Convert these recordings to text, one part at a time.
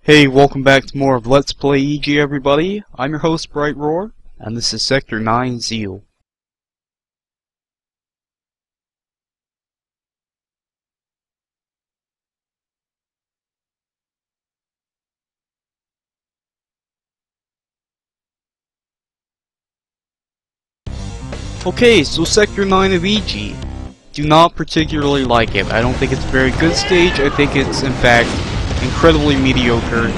Hey, welcome back to more of Let's Play EG, everybody. I'm your host, Bright Roar, and this is Sector 9 Zeal. Okay, so Sector 9 of EG. Do not particularly like it. I don't think it's a very good stage. I think it's, in fact, incredibly mediocre.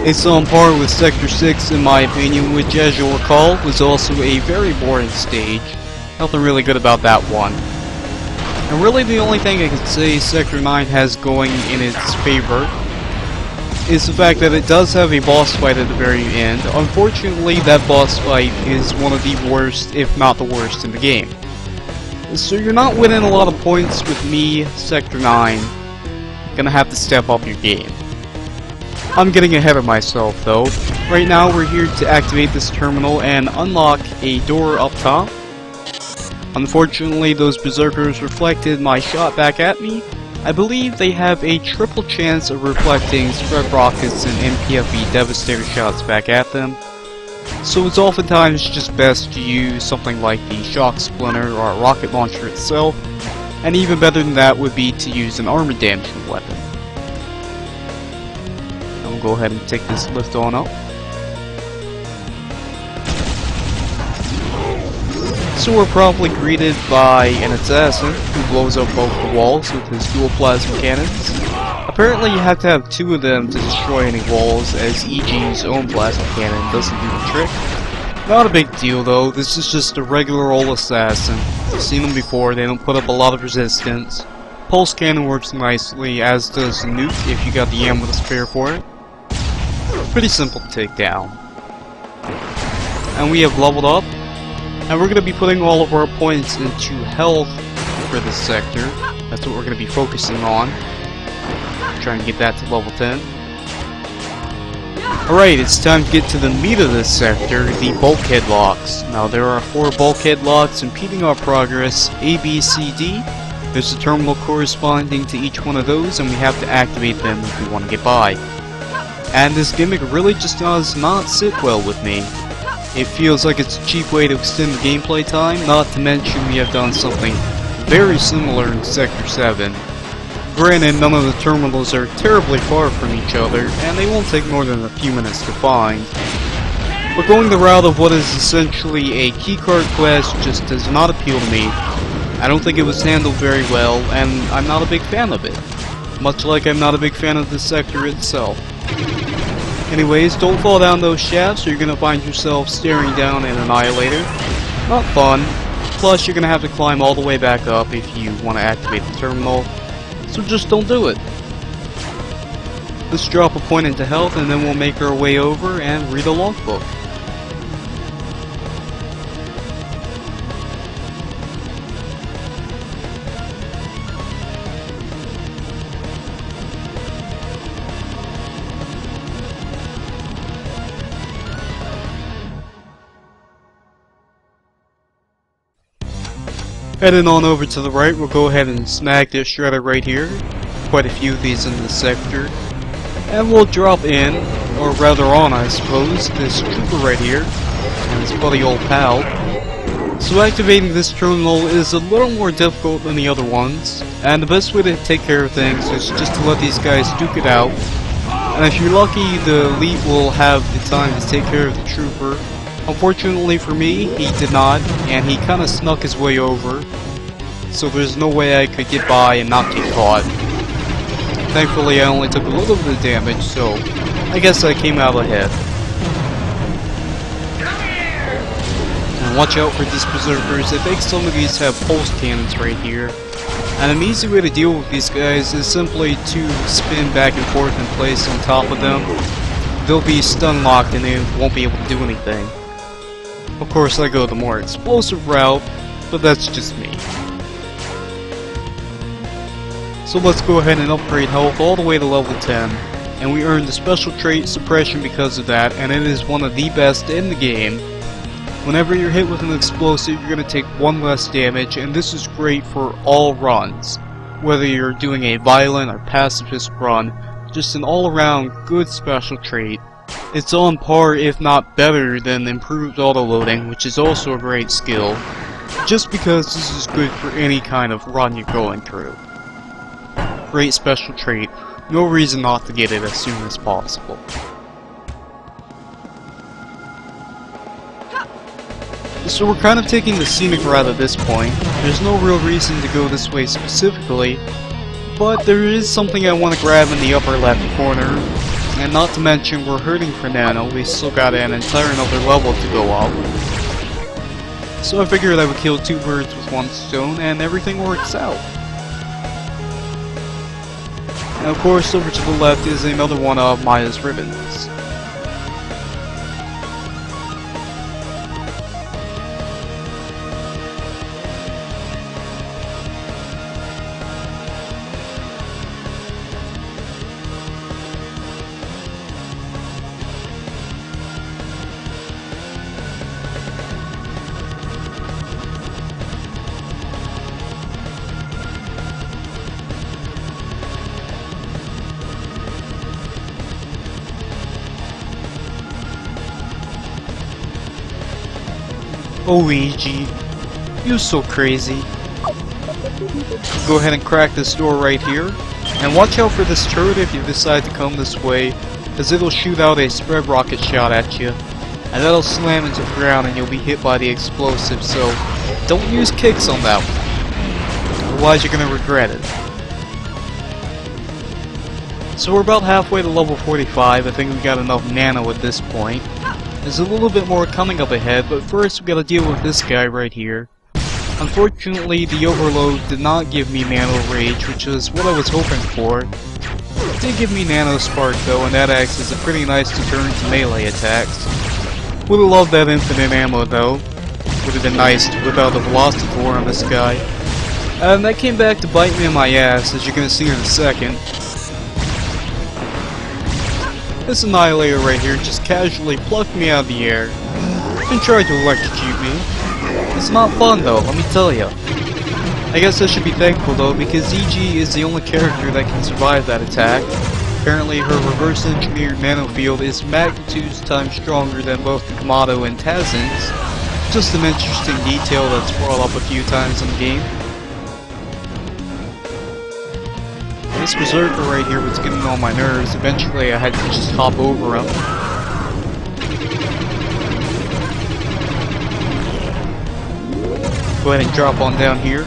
It's on par with Sector 6 in my opinion, which, as you'll recall, was also a very boring stage. Nothing really good about that one. And really the only thing I can say Sector 9 has going in its favor is the fact that it does have a boss fight at the very end. Unfortunately, that boss fight is one of the worst, if not the worst, in the game. So you're not winning a lot of points with me, Sector 9. Gonna have to step up your game. I'm getting ahead of myself though. Right now we're here to activate this terminal and unlock a door up top. Unfortunately, those berserkers reflected my shot back at me. I believe they have a triple chance of reflecting spread rockets and MPFE devastator shots back at them. So it's oftentimes just best to use something like the shock splinter or a rocket launcher itself. And even better than that would be to use an armor damaging weapon. I'll go ahead and take this lift on up. So we're probably greeted by an assassin who blows up both the walls with his dual plasma cannons. Apparently you have to have two of them to destroy any walls, as EG's own plasma cannon doesn't do the trick. Not a big deal though, this is just a regular old assassin. I've seen them before, they don't put up a lot of resistance. Pulse cannon works nicely, as does the nuke if you got the ammo to spare for it. Pretty simple to take down. And we have leveled up. And we're going to be putting all of our points into health for this sector. That's what we're going to be focusing on. Trying to get that to level 10. Alright, it's time to get to the meat of this sector, the bulkhead locks. Now there are 4 bulkhead locks impeding our progress, A, B, C, D. There's a terminal corresponding to each one of those, and we have to activate them if we want to get by. And this gimmick really just does not sit well with me. It feels like it's a cheap way to extend the gameplay time, not to mention we have done something very similar in Sector 7. Granted, none of the terminals are terribly far from each other, and they won't take more than a few minutes to find. But going the route of what is essentially a keycard quest just does not appeal to me. I don't think it was handled very well, and I'm not a big fan of it. Much like I'm not a big fan of the sector itself. Anyways, don't fall down those shafts or you're gonna find yourself staring down an annihilator. Not fun. Plus, you're gonna have to climb all the way back up if you want to activate the terminal. So just don't do it. Let's drop a point into health and then we'll make our way over and read a logbook. Heading on over to the right, we'll go ahead and snag this shredder right here. Quite a few of these in the sector. And we'll drop in, or rather on I suppose, this trooper right here, and his buddy old pal. So activating this terminal is a little more difficult than the other ones, and the best way to take care of things is just to let these guys duke it out. And if you're lucky, the elite will have the time to take care of the trooper. Unfortunately for me, he did not, and he kinda snuck his way over, so there's no way I could get by and not get caught. Thankfully I only took a little bit of damage, so I guess I came out ahead. And watch out for these berserkers. I think some of these have pulse cannons right here. And an easy way to deal with these guys is simply to spin back and forth in place on top of them. They'll be stun locked and they won't be able to do anything. Of course, I go the more explosive route, but that's just me. So let's go ahead and upgrade health all the way to level 10, and we earned the special trait Suppression because of that, and it is one of the best in the game. Whenever you're hit with an explosive, you're going to take 1 less damage, and this is great for all runs. Whether you're doing a violent or pacifist run, just an all-around good special trait. It's on par, if not better, than improved autoloading, which is also a great skill, just because this is good for any kind of run you're going through. Great special trait, no reason not to get it as soon as possible. So we're kind of taking the scenic route at this point. There's no real reason to go this way specifically, but there is something I want to grab in the upper left corner, and not to mention we're hurting for Nano, we still got an entire another level to go up. So I figured I would kill two birds with one stone, and everything works out. And of course, over to the left is another one of Maya's ribbons. Oh, EG, you're so crazy. Go ahead and crack this door right here, and watch out for this turret if you decide to come this way, as it'll shoot out a spread rocket shot at you, and that'll slam into the ground and you'll be hit by the explosive, so don't use kicks on that one, otherwise you're gonna regret it. So we're about halfway to level 45, I think we got enough Nano at this point. There's a little bit more coming up ahead, but first we gotta deal with this guy right here. Unfortunately, the overload did not give me Nano Rage, which is what I was hoping for. It did give me Nano Spark though, and that acts as a pretty nice deterrent to melee attacks. Would've loved that infinite ammo though. Would've been nice to whip out the Velocitor on this guy. And that came back to bite me in my ass, as you're gonna see in a second. This Annihilator right here just casually plucked me out of the air and tried to electrocute me. It's not fun though, let me tell ya. I guess I should be thankful though, because EG is the only character that can survive that attack. Apparently her reverse engineered nanofield is magnitudes times stronger than both the Kamado and Tazin's. Just an interesting detail that's brought up a few times in the game. This Berserker right here was getting on my nerves. Eventually I had to just hop over him. Go ahead and drop on down here.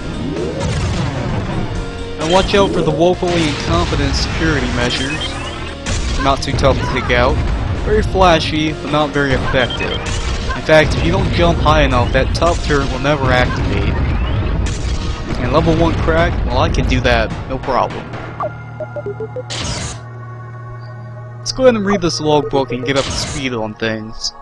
And watch out for the woefully incompetent security measures. Not too tough to take out. Very flashy, but not very effective. In fact, if you don't jump high enough, that top turret will never activate. And level 1 crack, well I can do that, no problem. Let's go ahead and read this logbook and get up to speed on things.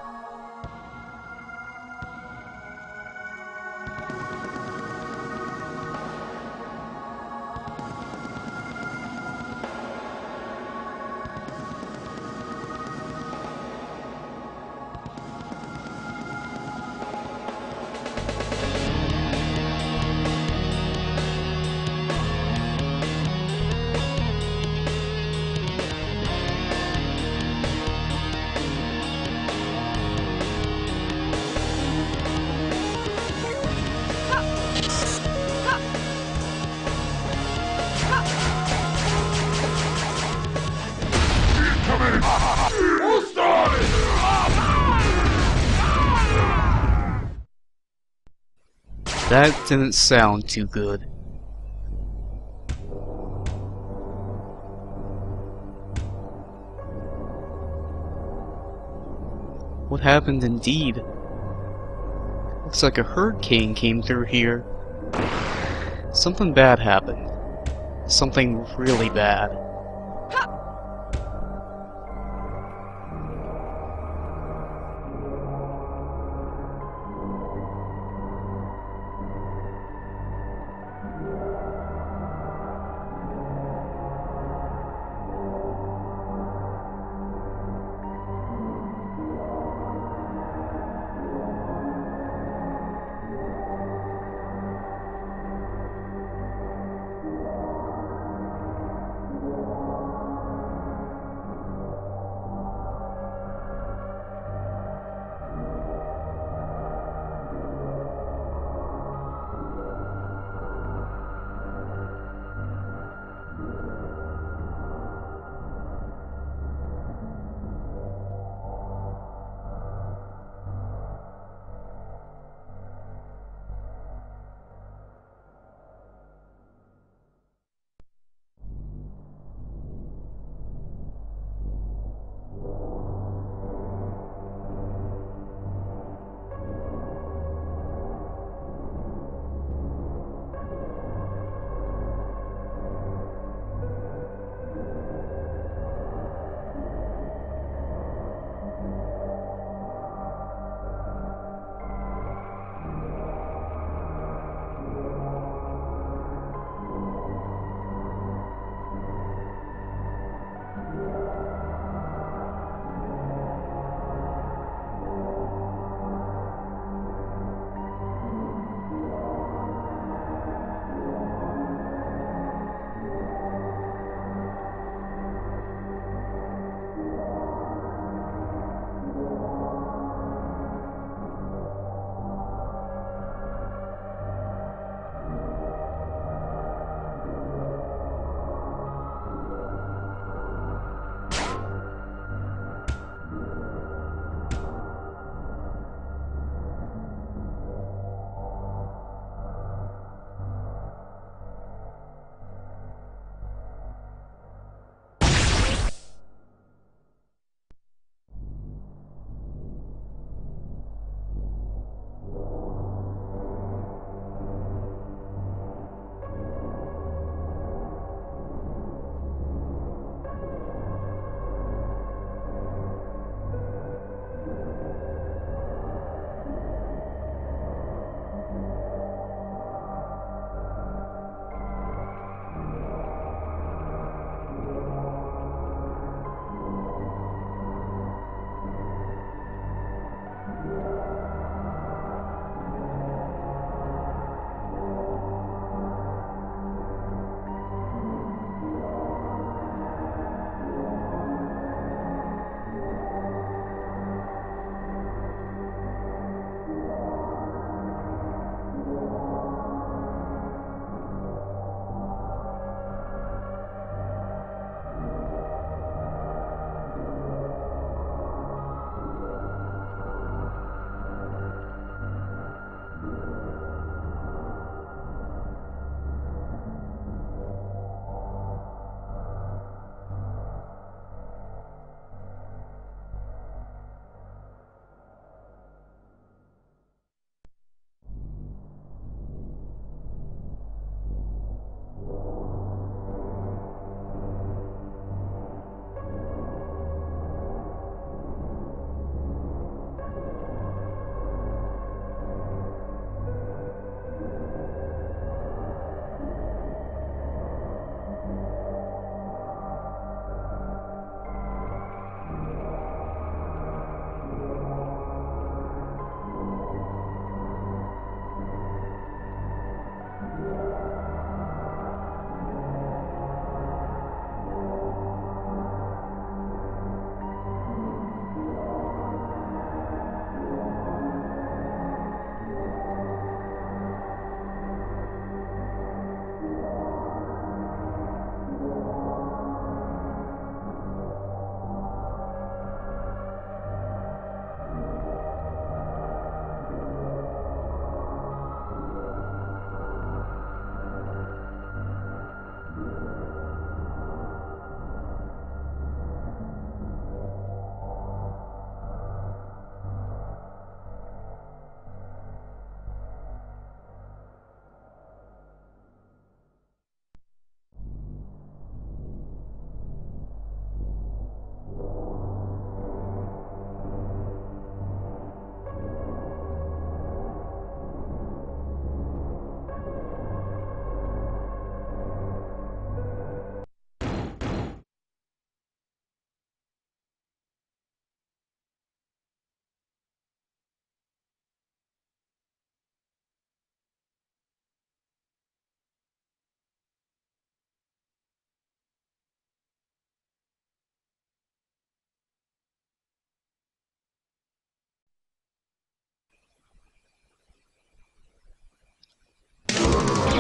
That didn't sound too good. What happened indeed? Looks like a hurricane came through here. Something bad happened. Something really bad.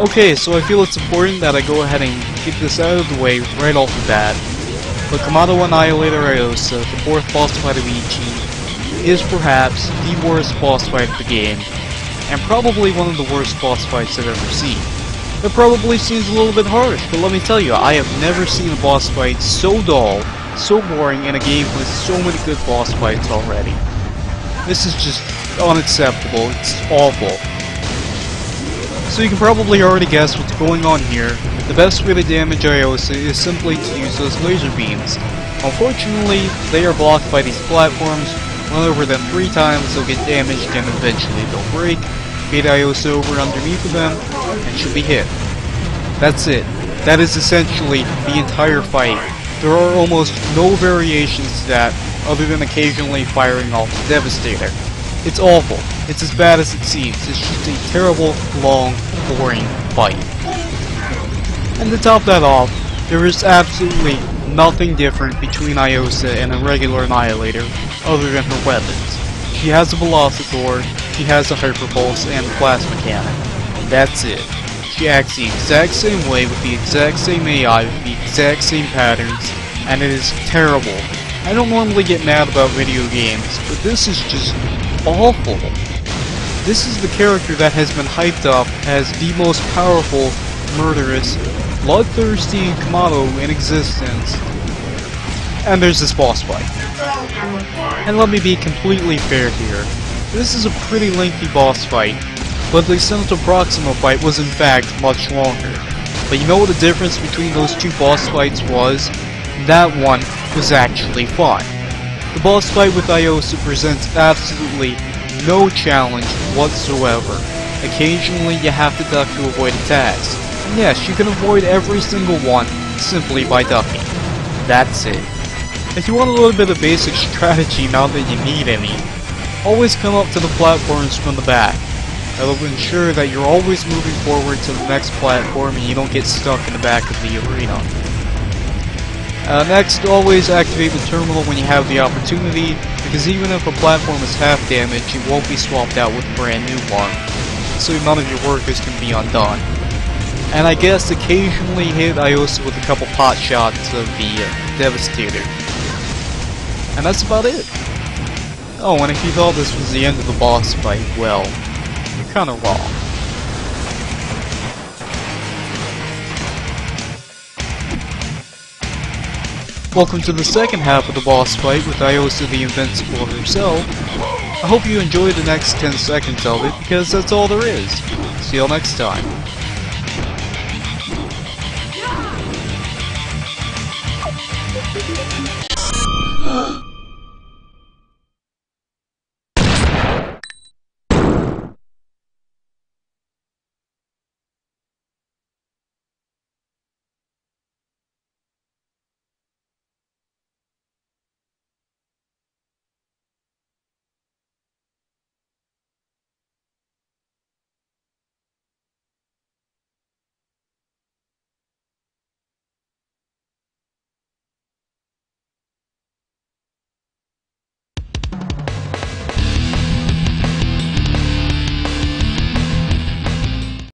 Okay, so I feel it's important that I go ahead and get this out of the way right off the bat. But Kamado Annihilator Iosa, the 4th boss fight of Ichi, is perhaps the worst boss fight of the game, and probably one of the worst boss fights I've ever seen. It probably seems a little bit harsh, but let me tell you, I have never seen a boss fight so dull, so boring in a game with so many good boss fights already. This is just unacceptable, it's awful. So you can probably already guess what's going on here. The best way to damage Iosa is simply to use those laser beams. Unfortunately, they are blocked by these platforms. Run over them 3 times, they'll get damaged and eventually they'll break. Beat Iosa over underneath of them, and she'll be hit. That's it. That is essentially the entire fight. There are almost no variations to that, other than occasionally firing off the Devastator. It's awful. It's as bad as it seems. It's just a terrible, long, boring fight. And to top that off, there is absolutely nothing different between Iosa and a regular Annihilator, other than her weapons. She has a Velocitor, she has a Hyper Pulse, and a Plasma Cannon. That's it. She acts the exact same way, with the exact same AI, with the exact same patterns, and it is terrible. I don't normally get mad about video games, but this is just awful. This is the character that has been hyped up as the most powerful, murderous, bloodthirsty Kamado in existence. And there's this boss fight. And let me be completely fair here. This is a pretty lengthy boss fight, but the Sentinel Proxima fight was in fact much longer. But you know what the difference between those 2 boss fights was? That one was actually fun. The boss fight with Iosa presents absolutely no challenge whatsoever. Occasionally you have to duck to avoid attacks. And yes, you can avoid every single one simply by ducking. That's it. If you want a little bit of basic strategy now that you need any, always come up to the platforms from the back. That'll ensure that you're always moving forward to the next platform and you don't get stuck in the back of the arena. Next, always activate the terminal when you have the opportunity, because even if a platform is half damaged, it won't be swapped out with a brand new one, so none of your workers can be undone. And I guess occasionally hit Iosa with a couple pot shots of the Devastator. And that's about it. Oh, and if you thought this was the end of the boss fight, well, you're kinda wrong. Welcome to the second half of the boss fight with Iosa the Invincible herself. I hope you enjoy the next 10 seconds of it, because that's all there is. See you next time.